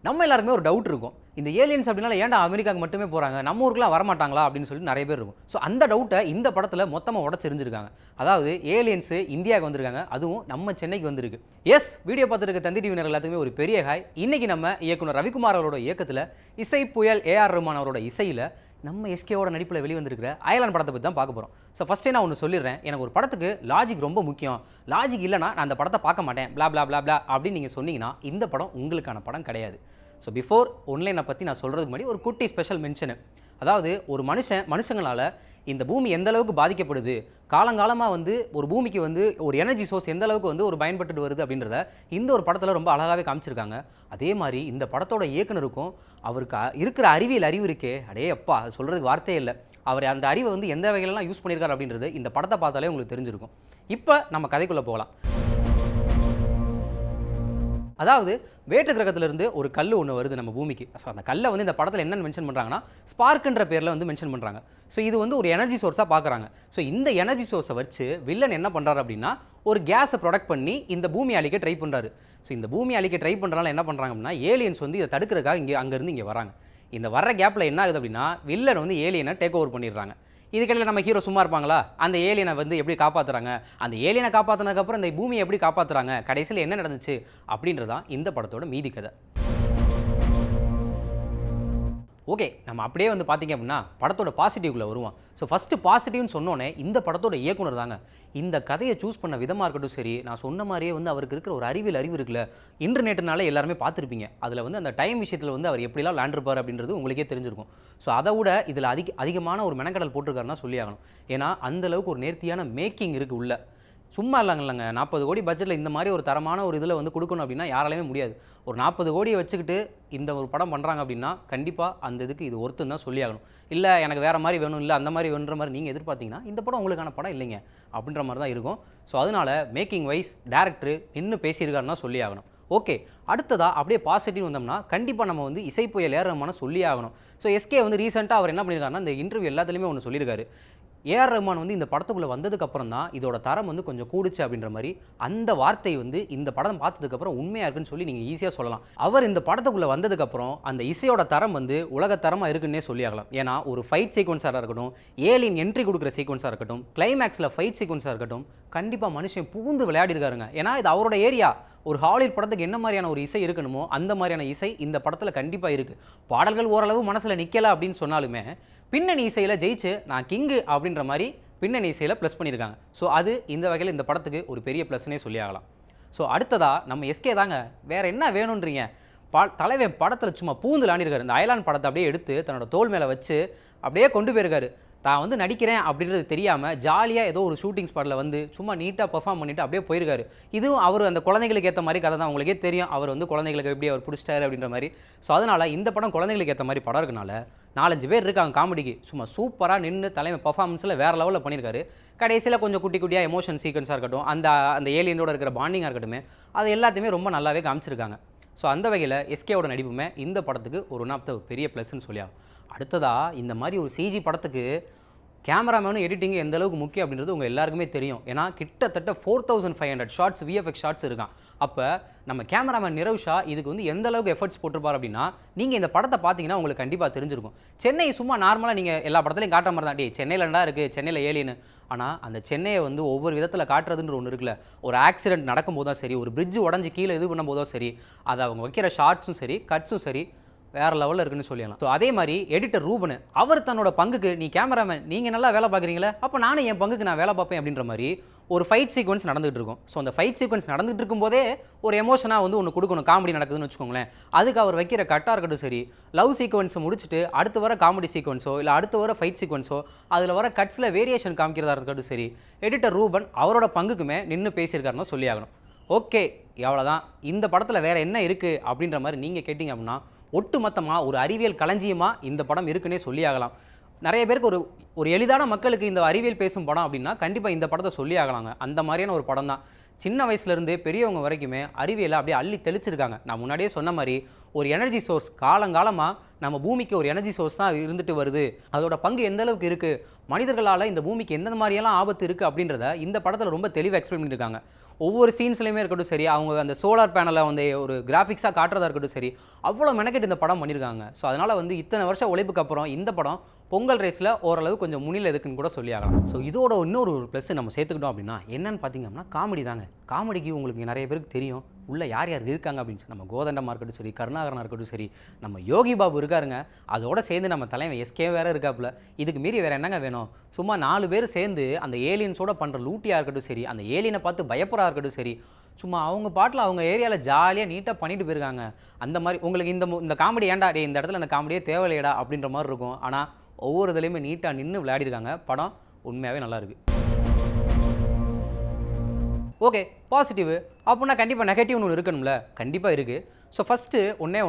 நம்ம எல்லாருக்குமே ஒரு டவுட் இருக்கும். இந்த ஏலியன்ஸ் அப்படினால ஏன்டா அமெரிக்காக்கு மட்டுமே போறாங்க? நம்ம ஊருக்குலாம் வரமாட்டாங்களா? அப்படின்னு சொல்லி நெறைய பேர் இருக்கும். ஸோ அந்த டவுட்ட இந்த படத்துல மொத்தமா உடைச்செறிஞ்சிருக்காங்க. அதாவது ஏலியன்ஸ் இந்தியாவுக்கு வந்திருக்காங்க. அதுவும் நம்ம சென்னைக்கு வந்திருக்கு. எஸ் வீடியோ பார்த்துட்டு இருக்க தந்தி டிவி நேயர்கள் எல்லாத்துக்குமே ஒரு பெரிய ஹாய். இன்னைக்கு நம்ம இயக்குனர் ரவிக்குமார் அவரோட இயக்கத்துல இசை புயல் ஏ.ஆர். ரஹ்மான் அவரோட இசையில நம்ம எஸ்கேவோட நடிப்பில் வெளிவந்திருக்கிற அயலான் படத்தை பற்றி தான் பார்க்க போகிறோம். ஸோ ஃபஸ்ட்டே நான் ஒன்று சொல்லிடுறேன். எனக்கு ஒரு படத்துக்கு லாஜிக் ரொம்ப முக்கியம். லாஜிக் இல்லைனா நான் அந்த படத்தை பார்க்க மாட்டேன். பிளா பிளா பிளா பிளா அப்படின்னு நீங்கள் சொன்னீங்கன்னா இந்த படம் உங்களுக்கான படம் கிடையாது. ஸோ பிஃபோர் ஒன்லைனை பற்றி நான் சொல்கிறதுக்கு முன்னாடி ஒரு குட்டி ஸ்பெஷல் மென்ஷனு. அதாவது ஒரு மனுஷங்களால் இந்த பூமி எந்த அளவுக்கு பாதிக்கப்படுது, காலங்காலமாக வந்து ஒரு பூமிக்கு வந்து ஒரு எனர்ஜி சோர்ஸ் எந்த அளவுக்கு வந்து ஒரு பயன்பட்டு வருது அப்படின்றத இந்த ஒரு படத்தில் ரொம்ப அழகாகவே காமிச்சிருக்காங்க. அதே மாதிரி இந்த படத்தோட இயக்குனருக்கும் அவருக்கு இருக்கிற அறிவியல் அறிவு இருக்கே, அடே அப்பா அது சொல்கிறதுக்கு வார்த்தையே இல்லை. அவர் அந்த அறிவை வந்து எந்த வகையிலலாம் யூஸ் பண்ணியிருக்காரு அப்படின்றது இந்த படத்தை பார்த்தாலே உங்களுக்கு தெரிஞ்சிருக்கும். இப்போ நம்ம கதைக்குள்ளே போகலாம். அதாவது வேற்று கிரகத்திலிருந்து ஒரு கல் ஒன்று வருது நம்ம பூமிக்கு. ஸோ அந்த கல்லை வந்து இந்த படத்தில் என்னென்னு மென்ஷன் பண்ணுறாங்கன்னா ஸ்பார்க்குன்ற பேரில் வந்து மென்ஷன் பண்ணுறாங்க. ஸோ இது வந்து ஒரு எனர்ஜி சோர்ஸாக பார்க்குறாங்க. ஸோ இந்த எனர்ஜி சோர்ஸை வச்சு வில்லன் என்ன பண்ணுறாரு அப்படின்னா ஒரு கேஸை ப்ரொடக்ட் பண்ணி இந்த பூமி அழிக்க ட்ரை பண்ணுறாரு. ஸோ இந்த பூமி அழிக்க ட்ரை பண்ணுறனால என்ன பண்ணுறாங்க அப்படின்னா ஏலியன்ஸ் வந்து இதை தடுக்கிறதுக்காக அங்கேருந்து இங்கே வராங்க. இந்த வர்ற கேப்பில் என்ன ஆகுது அப்படின்னா வில்லன் வந்து ஏலியனை டேக் ஓவர் பண்ணிடுறாங்க. இதுக்கடையில் நம்ம ஹீரோ சும்மா இருப்பாங்களா? அந்த ஏலியனை வந்து எப்படி காப்பாற்றுறாங்க, அந்த ஏலியனை காப்பாற்றினதுக்கப்புறம் இந்த பூமியை எப்படி காப்பாற்றுறாங்க, கடைசியில் என்ன நடந்துச்சு அப்படின்றதான் இந்த படத்தோட மீதி கதை. ஓகே, நம்ம அப்படியே வந்து பார்த்திங்க அப்படின்னா படத்தோட பாசிட்டிவ்குள்ளே வருவோம். ஸோ ஃபஸ்ட்டு பாசிட்டிவ்னு சொன்னோன்னே இந்த படத்தோட இயக்குனர் தாங்க. இந்த கதையை சூஸ் பண்ண விதமாக இருக்கட்டும் சரி, நான் சொன்ன மாதிரியே வந்து அவருக்கு இருக்கிற ஒரு அறிவு இருக்குல்ல, இன்டர்நெட்னால எல்லாருமே பார்த்துருப்பீங்க. அதில் வந்து அந்த டைம் விஷயத்தில் வந்து அவர் எப்படிலாம் லேண்டிருப்பார் அப்படின்றது உங்களுக்கே தெரிஞ்சிருக்கும். ஸோ அதை விட இதில் அதிகமான ஒரு மெனக்கடல் போட்டிருக்காருன்னா சொல்லி ஆகணும். ஏன்னா அந்தளவுக்கு ஒரு நேர்த்தியான மேக்கிங் இருக்குது உள்ள. சும்மா இல்லைங்க 40 கோடி பட்ஜெட்டில் இந்த மாதிரி ஒரு தரமான ஒரு இதில் வந்து கொடுக்கணும் அப்படின்னா யாராலையுமே முடியாது. ஒரு 40 கோடியை வச்சுக்கிட்டு இந்த ஒரு படம் பண்ணுறாங்க அப்படின்னா கண்டிப்பாக அந்த இதுக்கு இது ஒருத்தன் தான் சொல்லி ஆகணும். இல்லை எனக்கு வேறு மாதிரி வேணும், இல்லை அந்த மாதிரி வேணுன்ற மாதிரி நீங்கள் எதிர்பார்த்தீங்கன்னா இந்த படம் உங்களுக்கான படம் இல்லைங்க அப்படின்ற மாதிரி தான் இருக்கும். ஸோ அதனால் மேக்கிங் வைஸ் டேரக்டர் இன்னும் பேசியிருக்காருன்னா சொல்லி ஆகணும். ஓகே, அடுத்ததாக அப்படியே பாசிட்டிவ் வந்தோம்னா கண்டிப்பாக நம்ம வந்து இசை புயல் ஏறமான சொல்லி ஆகணும். ஸோ எஸ்கே வந்து ரீசெண்டாக அவர் என்ன பண்ணியிருக்காருன்னா இந்த இன்டர்வியூ எல்லாத்துலேயுமே ஒன்று சொல்லியிருக்காரு. ஏ.ஆர். ரஹ்மான் வந்து இந்த படத்துக்குள்ளே வந்ததுக்கப்புறம் தான் இதோட தரம் வந்து கொஞ்சம் கூடுச்சு அப்படின்ற மாதிரி அந்த வார்த்தை வந்து இந்த படம் பார்த்ததுக்கப்புறம் உண்மையாக இருக்குன்னு சொல்லி நீங்கள் ஈஸியாக சொல்லலாம். அவர் இந்த படத்துக்குள்ளே வந்ததுக்கப்புறம் அந்த இசையோட தரம் வந்து உலகத்தரமாக இருக்குன்னே சொல்லி ஆகலாம். ஏன்னா ஒரு ஃபைட் சீக்வன்ஸாக இருக்கட்டும், ஏலியன் என்ட்ரி கொடுக்குற சீக்வன்ஸாக இருக்கட்டும், கிளைமேக்ஸில் ஃபைட் சீக்வன்ஸாக இருக்கட்டும், கண்டிப்பாக மனுஷன் பூந்து விளையாடிருக்காருங்க. ஏன்னா இது அவரோட ஏரியா. ஒரு ஹாலிவுட் படத்துக்கு என்ன மாதிரியான ஒரு இசை இருக்கணுமோ அந்த மாதிரியான இசை இந்த படத்தில் கண்டிப்பாக இருக்குது. பாடல்கள் ஓரளவு மனசில் நிற்கலை அப்படின்னு சொன்னாலுமே பின்னணி இசையில் ஜெயிச்சு நான் கிங்கு அப்படின்ற மாதிரி பின்னணி இசையில் ப்ளஸ் பண்ணியிருக்காங்க. ஸோ அது இந்த வகையில் இந்த படத்துக்கு ஒரு பெரிய ப்ளஸ்னே சொல்லி ஆகலாம். ஸோ அடுத்ததாக நம்ம எஸ்கே தாங்க, வேறு என்ன வேணுன்றீங்க? தலைவன் படத்தில் சும்மா பூந்து விளையாடிருக்காரு. இந்த அயலான் படத்தை அப்படியே எடுத்து தன்னோட தோள் மேலே வச்சு அப்படியே கொண்டு போயிருக்காரு. தான் வந்து நடிக்கிறேன் அப்படின்றது தெரியாமல் ஜாலியாக ஏதோ ஒரு ஷூட்டிங் ஸ்பாட்டில் வந்து சும்மா நீட்டாக பெர்ஃபார்ம் பண்ணிவிட்டு அப்படியே போயிருக்காரு. இதுவும் அவர் அந்த குழந்தைகளுக்கு ஏற்ற மாதிரி கதை தான். உங்களுக்கே தெரியும் அவர் வந்து குழந்தைகளுக்கு எப்படி அவர் பிடிச்சிட்டாரு அப்படின்ற மாதிரி. ஸோ அதனால் இந்த படம் குழந்தைகளுக்கு ஏற்ற மாதிரி படம் இருக்கனால 4-5 பேர் இருக்காங்க காமெடிக்கு. சும்மா சூப்பராக நின்று தலைமை பர்ஃபார்மன்ஸில் வேறு லெவலில் பண்ணியிருக்காரு. கடைசியில் கொஞ்சம் குட்டி குட்டியாக எமோஷன் சீக்வன்ஸாக இருக்கட்டும், அந்த ஏலியனோட இருக்கிற பாண்டிங்காக இருக்கட்டும், அது எல்லாத்தையுமே ரொம்ப நல்லாவே காமிச்சிருக்காங்க. ஸோ அந்த வகையில் எஸ்கேவோட நடிப்புமே இந்த படத்துக்கு ஒரு ஒன் ஆஃப் த பெரிய ப்ளஸ்ன்னு சொல்லியாகும். அடுத்ததாக இந்த மாதிரி ஒரு சிஜி படத்துக்கு கேமராமேனும் எடிட்டிங்கு எந்த அளவுக்கு முக்கியம் அப்படின்றது உங்கள் எல்லாருக்குமே தெரியும். ஏன்னா கிட்டத்தட்ட 4500 ஷார்ட்ஸ் விஎஃப்எக்ஸ் ஷார்ட்ஸ் இருக்கான். அப்போ நம்ம கேமராமேன் நிரவ் ஷா இதுக்கு வந்து எந்த அளவுக்கு எஃபர்ட்ஸ் போட்டிருப்பார் அப்படின்னா நீங்கள் இந்த படத்தை பார்த்தீங்கன்னா உங்களுக்கு கண்டிப்பாக தெரிஞ்சிருக்கும். சென்னை சும்மா நார்மலாக நீங்கள் எல்லா படத்துலையும் காட்டுற மாதிரி தான், டே சென்னையிலண்டா இருக்குது, சென்னையில் ஏலியனு. ஆனால் அந்த சென்னையை வந்து ஒவ்வொரு விதத்தில் காட்டுறதுன்ற ஒன்று இருக்குல்ல. ஒரு ஆக்சிடென்ட் நடக்கும்போது தான் சரி, ஒரு பிரிட்ஜ் உடஞ்சி கீழே இது பண்ணும்போதும் சரி, அதை அவங்க வைக்கிற ஷார்ட்ஸும் சரி, கட்ஸும் சரி வேறு லெவலில் இருக்குன்னு சொல்லலாம். ஸோ அதே மாதிரி எடிட்டர் ரூபன் அவர் தன்னோட பங்குக்கு நீ கேமராமேன் நீங்கள் நல்லா வேலை பார்க்குறீங்களே, அப்போ நானும் என் பங்குக்கு நான் வேலை பார்ப்பேன் அப்படின்ற மாதிரி ஒரு ஃபைட் சீக்வன்ஸ் நடந்துகிட்டு இருக்கும். ஸோ அந்த ஃபைட் சீக்வன்ஸ் நடந்துகிட்டு இருக்கும்போதே ஒரு எமோஷனாக வந்து ஒன்று கொடுக்கணும், காமெடி நடக்குதுன்னு வச்சுக்கோங்களேன். அதுக்கு அவர் வைக்கிற கட்டாக இருக்கட்டும் சரி, லவ் சீக்வன்ஸை முடிச்சுட்டு அடுத்து வர காமெடி சீக்வன்ஸோ இல்லை அடுத்து வர ஃபைட் சீக்வன்ஸோ அதில் வர கட்ஸில் வேரியேஷன் காமிக்கிறதா இருக்கட்டும் சரி, எடிட்டர் ரூபன் அவரோட பங்குக்குமே நின்று பேசியிருக்காருன்னு சொல்லி ஆகணும். ஓகே, எவ்வளோதான். இந்த படத்தில் வேறு என்ன இருக்குது அப்படின்ற மாதிரி நீங்கள் கேட்டிங்க அப்படின்னா ஒட்டுமொத்தமாக ஒரு அறிவியல் களஞ்சியமாக இந்த படம் இருக்குன்னே சொல்லி ஆகலாம். நிறைய பேருக்கு ஒரு எளிதான மக்களுக்கு இந்த அறிவியல் பேசும் படம் அப்படின்னா கண்டிப்பாக இந்த படத்தை சொல்லி ஆகலாங்க. அந்த மாதிரியான ஒரு படம் தான். சின்ன வயசுலேருந்து பெரியவங்க வரைக்குமே அறிவியலை அப்படியே அள்ளி தெளிச்சிருக்காங்க. நான் முன்னாடியே சொன்ன மாதிரி ஒரு எனர்ஜி சோர்ஸ் காலங்காலமாக நம்ம பூமிக்கு ஒரு எனர்ஜி சோர்ஸ் தான் இருந்துட்டு வருது. அதோட பங்கு எந்த அளவுக்கு இருக்குது, மனிதர்களால் இந்த பூமிக்கு எந்த மாதிரியெல்லாம் ஆபத்து இருக்குது அப்படின்றத இந்த படத்தில் ரொம்ப தெளிவாக எக்ஸ்பிளைன் பண்ணியிருக்காங்க. ஒவ்வொரு சீன்ஸ்லையுமே இருக்கட்டும் சரி, அவங்க அந்த சோலார் பேனலை வந்து ஒரு கிராஃபிக்ஸாக காட்டுறதா இருக்கட்டும் சரி, அவ்வளோ மெனக்கெட்டு இந்த படம் பண்ணியிருக்காங்க. ஸோ அதனால் வந்து இத்தனை வருஷம் உழைப்புக்கு அப்புறம் இந்த படம் பொங்கல் ரேஸில் ஓரளவு கொஞ்சம் முன்னிலை இருக்குன்னு கூட சொல்லி ஆகலாம். ஸோ இதோட இன்னொரு ப்ளஸ் நம்ம சேர்த்துக்கிட்டோம் அப்படின்னா என்னன்னு பார்த்தீங்கன்னா காமெடி தாங்க. காமெடிக்கு உங்களுக்கு நிறைய பேருக்கு தெரியும் உள்ள யார் யார் இருக்காங்க அப்படின்னு சொல்லி. நம்ம கோதண்டமாக இருக்கட்டும் சரி, கருணாகரனாக இருக்கட்டும் சரி, நம்ம யோகி பாபு இருக்காருங்க. அதோட சேர்ந்து நம்ம தலைவன் எஸ்கே வேறு இருக்காப்புல. இதுக்கு மீறி வேறு என்னங்க வேணும்? சும்மா 4 பேர் சேர்ந்து அந்த ஏலியன்ஸோட பண்ணுற லூட்டியாக இருக்கட்டும் சரி, அந்த ஏலியனை பார்த்து பயப்படுறா இருக்கட்டும் சரி, சும்மா அவங்க பாட்டில் அவங்க ஏரியாவில் ஜாலியாக நீட்டாக பண்ணிட்டு போயிருக்காங்க. அந்த மாதிரி உங்களுக்கு இந்த காமெடி ஏன்டா டே இந்த இடத்துல அந்த காமெடியே தேவையில்லையடா அப்படின்ற மாதிரி இருக்கும். ஆனால் ஒவ்வொரு இதுலையுமே நீட்டாக நின்று விளையாடிருக்காங்க. படம் உண்மையாகவே நல்லாயிருக்கு. ஓகே, பாசிட்டிவ் அப்படின்னா கண்டிப்பாக நெகட்டிவ்னு ஒன்று இருக்கணும்ல, கண்டிப்பாக இருக்குது. ஸோ ஃபஸ்ட்டு ஒன்றே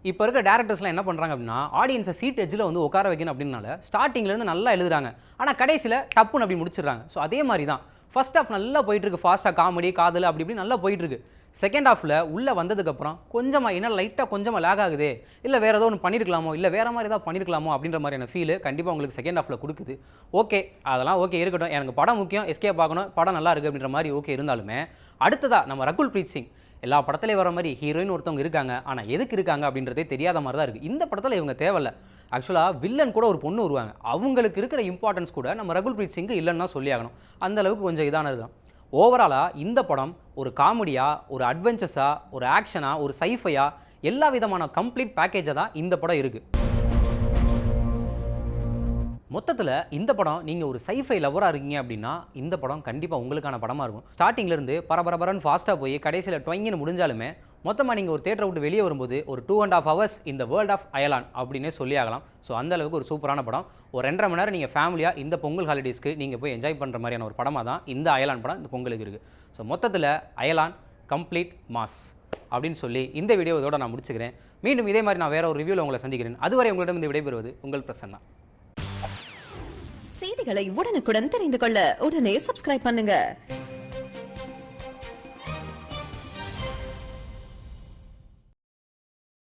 இப்போ இருக்க டேரக்டர்ஸ்லாம் என்ன பண்ணுறாங்க அப்படின்னா ஆடியன்ஸை சீட் எட்ஜில் வந்து உட்கார வைக்கணும் அப்படின்னால ஸ்டார்டிங்லேருந்து நல்லா எழுதுறாங்க, ஆனால் கடைசியில் டப்புன்னு அப்படி முடிச்சிடுறாங்க. ஸோ அதே மாதிரி தான் ஃபர்ஸ்ட் ஹாஃப் நல்லா போயிட்டுருக்கு, ஃபாஸ்ட்டாக காமெடி காதல் அப்படி இப்படி நல்லா போயிட்டுருக்கு. செகண்ட் ஹாஃபில் உள்ளே வந்ததுக்கப்புறம் கொஞ்சமாக என்ன லைட்டாக கொஞ்சமாக லேக் ஆகுது, இல்லை வேறு ஏதோ ஒன்று பண்ணியிருக்கலாமோ, இல்லை வேறு மாதிரி ஏதாவது பண்ணியிருக்கலாமோ அப்படின்ற மாதிரியான ஃபீல் கண்டிப்பாக உங்களுக்கு செகண்ட் ஹாஃபில் கொடுக்குது. ஓகே, அதெல்லாம் ஓகே இருக்கட்டும், எனக்கு படம் முக்கியம், எஸ்கே பார்க்கணும், படம் நல்லா இருக்குது அப்படின்ற மாதிரி ஓகே இருந்தாலுமே அடுத்ததாக நம்ம ரகுல் பிரீத் சிங் எல்லா படத்துலேயும் வர மாதிரி ஹீரோயின் ஒருத்தவங்க இருக்காங்க, ஆனால் எதுக்கு இருக்காங்க அப்படின்றதே தெரியாத மாதிரி தான் இருக்குது. இந்த படத்தில் இவங்க தேவையில்ல. ஆக்சுவலாக வில்லன் கூட ஒரு பொண்ணு வருவாங்க, அவங்களுக்கு இருக்கிற இம்பார்ட்டன்ஸ் கூட நம்ம ரகுல் பிரீத் சிங்கு இல்லைன்னு தான் சொல்லி ஆகணும். அந்தளவுக்கு கொஞ்சம் இதானது தான். ஓவராலாக இந்த படம் ஒரு காமெடியாக, ஒரு அட்வென்ச்சர்ஸாக, ஒரு ஆக்ஷனாக, ஒரு சைஃபையாக, எல்லா விதமான கம்ப்ளீட் பேக்கேஜாக தான் இந்த படம் இருக்குது. மொத்தத்தில் இந்த படம் நீங்கள் ஒரு சைஃபை லவராக இருக்கீங்க அப்படின்னா இந்த படம் கண்டிப்பாக உங்களுக்கான படமாக இருக்கும். ஸ்டார்டிங்லேருந்து பரபரன்னு ஃபாஸ்ட்டாக போய் கடைசியில் டொயங்கின்னு முடிஞ்சாலுமே மொத்தமாக நீங்கள் ஒரு தேட்டரை விட்டு வெளியே வரும்போது ஒரு 2.5 hours இந்த வேர்ல்ட் ஆஃப் அயலான் அப்படின்னே சொல்லி ஆகலாம். ஸோ அந்தளவுக்கு ஒரு சூப்பரான படம். ஒரு 2.5 மணி நேரம் நீங்கள் ஃபேமிலியாக இந்த பொங்கல் ஹாலிடேஸ்க்கு நீங்கள் போய் என்ஜாய் பண்ணுற மாதிரியான ஒரு படமாக தான் இந்த அயலான் படம் இந்த பொங்கலுக்கு இருக்குது. ஸோ மொத்தத்தில் அயலான் கம்ப்ளீட் மாஸ் அப்படின்னு சொல்லி இந்த வீடியோ இதோட நான் முடிச்சுக்கிறேன். மீண்டும் இதே மாதிரி நான் வேறு ஒரு ரிவ்யூவில் உங்களை சந்திக்கிறேன். அதுவரை உங்களிடம் இந்த விடைபெறுவது உங்கள் பிரசன்னா. செய்திகளை உடனுக்குடன் தெரிந்து கொள்ள உடனே சப்ஸ்கிரைப் பண்ணுங்க.